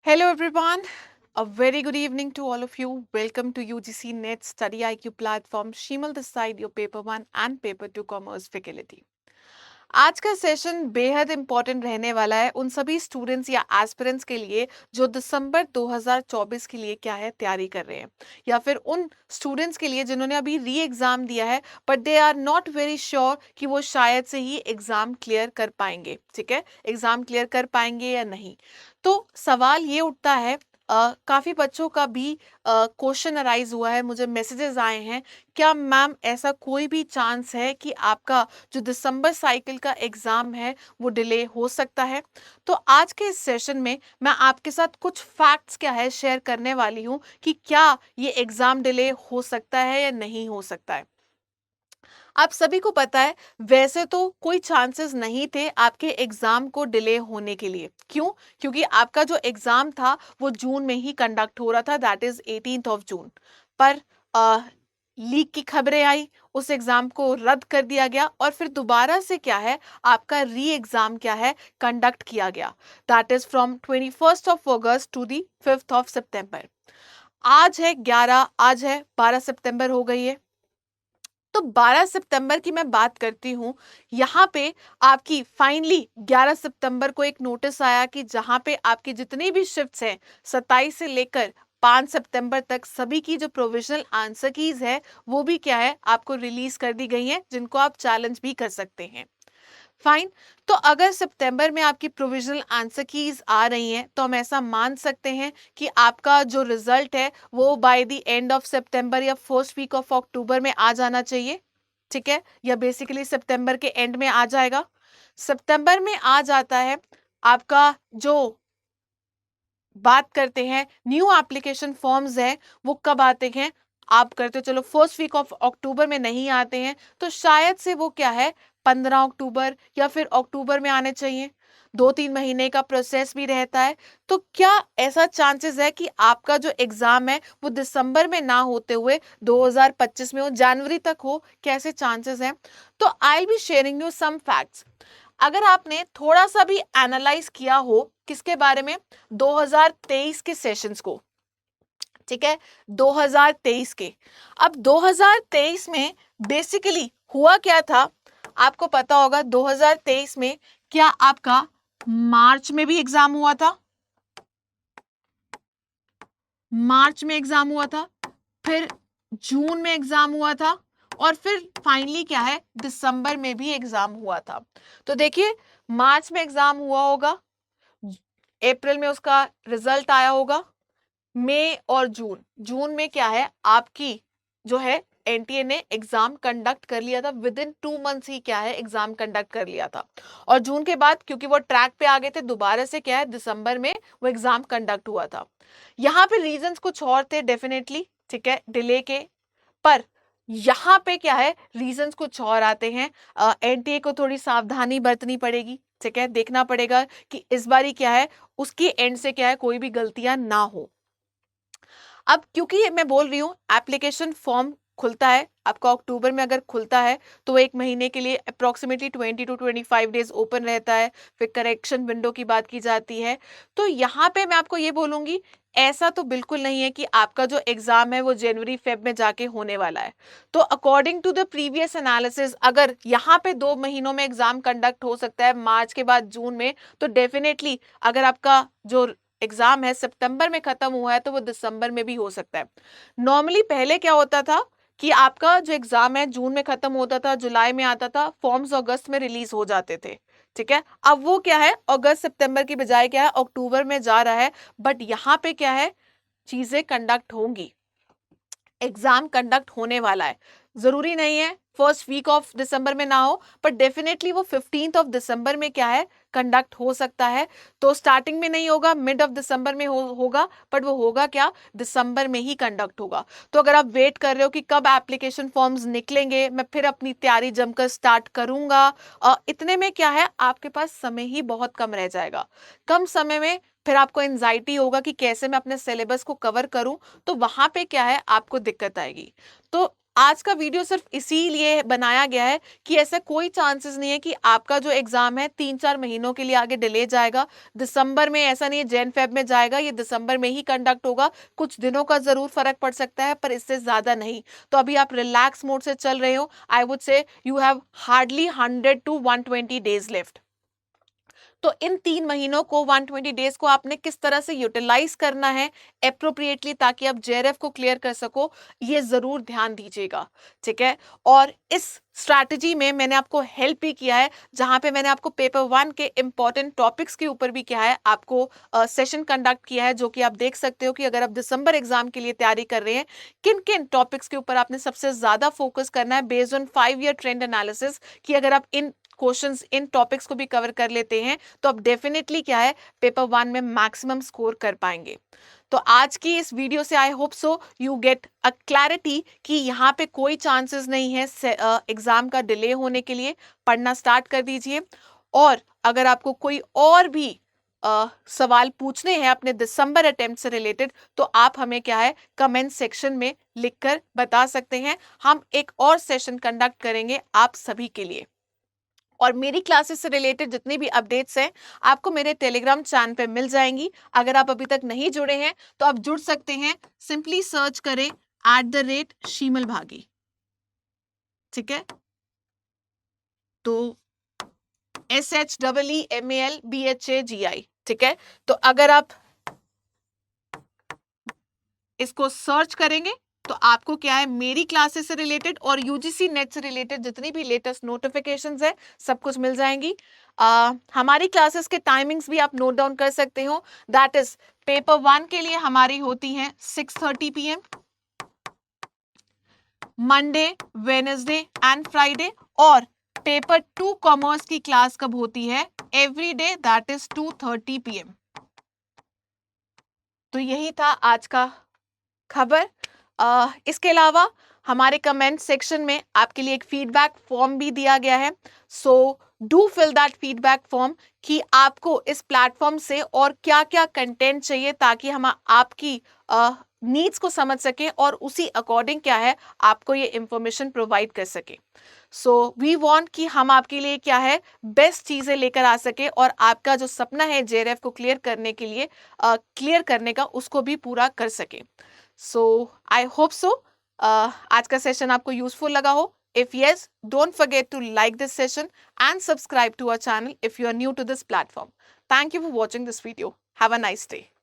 Hello everyone. A very good evening to all of you. Welcome to UGC Net Study IQ platform. Shimal this side, your paper 1 and paper 2 commerce faculty. आज का session बेहद important रहने वाला है उन सभी students या aspirants के लिए जो दिसंबर 2024 के लिए क्या है तैयारी कर रहे हैं, या फिर उन स्टूडेंट्स के लिए जिन्होंने अभी री एग्जाम दिया है but they are not very sure कि वो शायद से ही एग्जाम क्लियर कर पाएंगे। ठीक है, एग्जाम क्लियर कर पाएंगे या नहीं। तो सवाल ये उठता है, काफ़ी बच्चों का भी क्वेश्चन अराइज हुआ है, मुझे मैसेजेस आए हैं, क्या मैम ऐसा कोई भी चांस है कि आपका जो दिसंबर साइकिल का एग्ज़ाम है वो डिले हो सकता है। तो आज के इस सेशन में मैं आपके साथ कुछ फैक्ट्स क्या है शेयर करने वाली हूँ कि क्या ये एग्ज़ाम डिले हो सकता है या नहीं हो सकता है। आप सभी को पता है, वैसे तो कोई चांसेस नहीं थे आपके एग्जाम को डिले होने के लिए। क्यों? क्योंकि आपका जो एग्जाम था वो जून में ही कंडक्ट हो रहा था, that is 18th of June. पर लीक की खबरें आई, उस एग्जाम को रद्द कर दिया गया और फिर दोबारा से क्या है आपका री एग्जाम क्या है कंडक्ट किया गया, that is from 21st of August to the 5th of September. आज है 11, आज है 12 सितंबर हो गई है। तो 12 सितंबर की मैं बात करती हूँ, यहाँ पे आपकी फाइनली 11 सितंबर को एक नोटिस आया कि जहाँ पे आपकी जितनी भी शिफ्ट्स हैं 27 से लेकर 5 सितंबर तक सभी की जो प्रोविजनल आंसर कीज है वो भी क्या है आपको रिलीज कर दी गई हैं, जिनको आप चैलेंज भी कर सकते हैं। फाइन। तो अगर सितंबर में आपकी प्रोविजनल आंसर कीज आ रही हैं तो हम ऐसा मान सकते हैं कि आपका जो रिजल्ट है वो बाय द एंड ऑफ सितंबर या फर्स्ट वीक ऑफ अक्टूबर में आ जाना चाहिए। ठीक है, या बेसिकली सितंबर के एंड में आ जाएगा। सितंबर में आ जाता है। आपका जो बात करते हैं न्यू एप्लीकेशन फॉर्म्स है वो कब आते हैं, आप करते हो चलो फर्स्ट वीक ऑफ अक्टूबर में नहीं आते हैं तो शायद से वो क्या है 15 अक्टूबर या फिर अक्टूबर में आने चाहिए। 2-3 महीने का प्रोसेस भी रहता है। तो क्या ऐसा चांसेस है कि आपका जो एग्जाम है वो दिसंबर में ना होते हुए 2025 में हो, जनवरी तक हो? कैसे चांसेस हैं? तो I will be sharing you some facts. अगर आपने थोड़ा सा भी एनालाइज किया हो किसके बारे में, 2023 के सेशंस को। ठीक है, 2023 के। अब 2023 में बेसिकली हुआ क्या था आपको पता होगा। 2023 में क्या आपका मार्च में भी एग्जाम हुआ था, मार्च में एग्जाम हुआ था, फिर जून में एग्जाम हुआ था और फिर फाइनली क्या है दिसंबर में भी एग्जाम हुआ था। तो देखिए, मार्च में एग्जाम हुआ होगा, अप्रैल में उसका रिजल्ट आया होगा, मई और जून, जून में क्या है आपकी जो है एनटीए ने एग्जाम कंडक्ट कर लिया था, विद इन 2 मंथ्स ही क्या है एग्जाम कंडक्ट कर लिया था। और जून के बाद क्योंकि वो ट्रैक पे आ गए थे, दोबारा से क्या है दिसंबर में वो एग्जाम कंडक्ट हुआ था। यहाँ पे रीजंस कुछ और थे डेफिनेटली, ठीक है, डिले के। पर यहाँ पे क्या है रीजंस कुछ और आते हैं। एनटीए को थोड़ी सावधानी बरतनी पड़ेगी। ठीक है, देखना पड़ेगा कि इस बारी क्या है उसकी एंड से क्या है कोई भी गलतियां ना हो। अब क्योंकि मैं बोल रही हूँ एप्लीकेशन फॉर्म खुलता है आपका अक्टूबर में, अगर खुलता है तो 1 महीने के लिए अप्रोक्सीमेटली 20 to 25 डेज ओपन रहता है। फिर करेक्शन विंडो की बात की जाती है। तो यहाँ पे मैं आपको ये बोलूंगी, ऐसा तो बिल्कुल नहीं है कि आपका जो एग्जाम है वो जनवरी फेब में जाके होने वाला है। तो according to the previous analysis अगर यहाँ पे 2 महीनों में एग्जाम कंडक्ट हो सकता है, मार्च के बाद जून में, तो डेफिनेटली अगर आपका जो एग्जाम है सितंबर में खत्म हुआ है तो वो दिसंबर में भी हो सकता है। नॉर्मली पहले क्या होता था कि आपका जो एग्जाम है जून में खत्म होता था, जुलाई में आता था, फॉर्म्स अगस्त में रिलीज हो जाते थे। ठीक है, अब वो क्या है अगस्त सितंबर की बजाय क्या है अक्टूबर में जा रहा है। बट यहाँ पे क्या है चीजें कंडक्ट होंगी, एग्जाम कंडक्ट होने वाला है। जरूरी नहीं है फर्स्ट वीक ऑफ दिसंबर में ना हो, पर डेफिनेटली वो 15th ऑफ दिसंबर में क्या है कंडक्ट हो सकता है। तो स्टार्टिंग में नहीं होगा, मिड ऑफ दिसंबर में होगा, बट वो होगा क्या दिसंबर में ही कंडक्ट होगा। तो अगर आप वेट कर रहे हो कि कब एप्लीकेशन फॉर्म्स निकलेंगे, मैं फिर अपनी तैयारी जमकर स्टार्ट करूंगा, इतने में क्या है आपके पास समय ही बहुत कम रह जाएगा। कम समय में फिर आपको एंजाइटी होगा कि कैसे मैं अपने सिलेबस को कवर करूं, तो वहां पे क्या है आपको दिक्कत आएगी। तो आज का वीडियो सिर्फ इसीलिए बनाया गया है कि ऐसा कोई चांसेस नहीं है कि आपका जो एग्जाम है 3-4 महीनों के लिए आगे डिले जाएगा। दिसंबर में ऐसा नहीं है जैन फेब में जाएगा, ये दिसंबर में ही कंडक्ट होगा। कुछ दिनों का जरूर फर्क पड़ सकता है पर इससे ज्यादा नहीं। तो अभी आप रिलैक्स मोड से चल रहे हो। I would say you have hardly 100 to 120 days left. तो इन 3 महीनों को 120 डेज को आपने किस तरह से यूटिलाइज करना है अप्रोप्रिएटली, ताकि आप जेआरएफ को क्लियर कर सको, ये जरूर ध्यान दीजिएगा। ठीक है। और इस स्ट्रैटेजी में मैंने आपको हेल्प भी किया है, जहां पे मैंने आपको पेपर 1 के इंपॉर्टेंट टॉपिक्स के ऊपर भी क्या है आपको सेशन कंडक्ट किया है, जो कि आप देख सकते हो कि अगर आप दिसंबर एग्जाम के लिए तैयारी कर रहे हैं, किन किन टॉपिक्स के ऊपर आपने सबसे ज्यादा फोकस करना है based on 5 year trend analysis, कि अगर आप इन क्वेश्चंस इन टॉपिक्स को भी कवर कर लेते हैं तो आप डेफिनेटली क्या है पेपर 1 में मैक्सिमम स्कोर कर पाएंगे। तो आज की इस वीडियो से I hope so you get a clarity कि यहाँ पे कोई चांसेस नहीं है एग्जाम का डिले होने के लिए। पढ़ना स्टार्ट कर दीजिए। और अगर आपको कोई और भी सवाल पूछने हैं अपने दिसंबर अटेम्प्ट से रिलेटेड, तो आप हमें क्या है कमेंट सेक्शन में लिखकर बता सकते हैं। हम एक और सेशन कंडक्ट करेंगे आप सभी के लिए। और मेरी क्लासेस से रिलेटेड जितनी भी अपडेट्स हैं आपको मेरे टेलीग्राम चैनल पे मिल जाएंगी। अगर आप अभी तक नहीं जुड़े हैं तो आप जुड़ सकते हैं। सिंपली सर्च करें @शीमल भागी। ठीक है। तो SHEEMALBHAGI। ठीक है। तो अगर आप इसको सर्च करेंगे तो आपको क्या है मेरी क्लासेस से रिलेटेड और यूजीसी नेट से रिलेटेड जितनी भी लेटेस्ट नोटिफिकेशंस है सब कुछ मिल जाएंगी। हमारी क्लासेस के टाइमिंग्स भी आप नोट डाउन कर सकते हो। दैट इज पेपर 1 के लिए हमारी होती है 6:30 PM Monday, Wednesday and Friday. और पेपर 2 कॉमर्स की क्लास कब होती है? Every day, that is 2:30 PM। तो यही था आज का खबर। इसके अलावा हमारे कमेंट सेक्शन में आपके लिए एक फीडबैक फॉर्म भी दिया गया है। So do fill that feedback form कि आपको इस प्लेटफॉर्म से और क्या क्या कंटेंट चाहिए, ताकि हम आपकी नीड्स को समझ सके और उसी अकॉर्डिंग क्या है आपको ये इंफॉर्मेशन प्रोवाइड कर सके। सो वी वांट कि हम आपके लिए क्या है बेस्ट चीजें लेकर आ सके और आपका जो सपना है जेआरएफ को क्लियर करने के लिए क्लियर करने का, उसको भी पूरा कर सके। सो आई होप सो आज का सेशन आपको यूजफुल लगा हो। If yes, don't forget to like this session and subscribe to our channel if you are new to this platform. Thank you for watching this video. Have a nice day.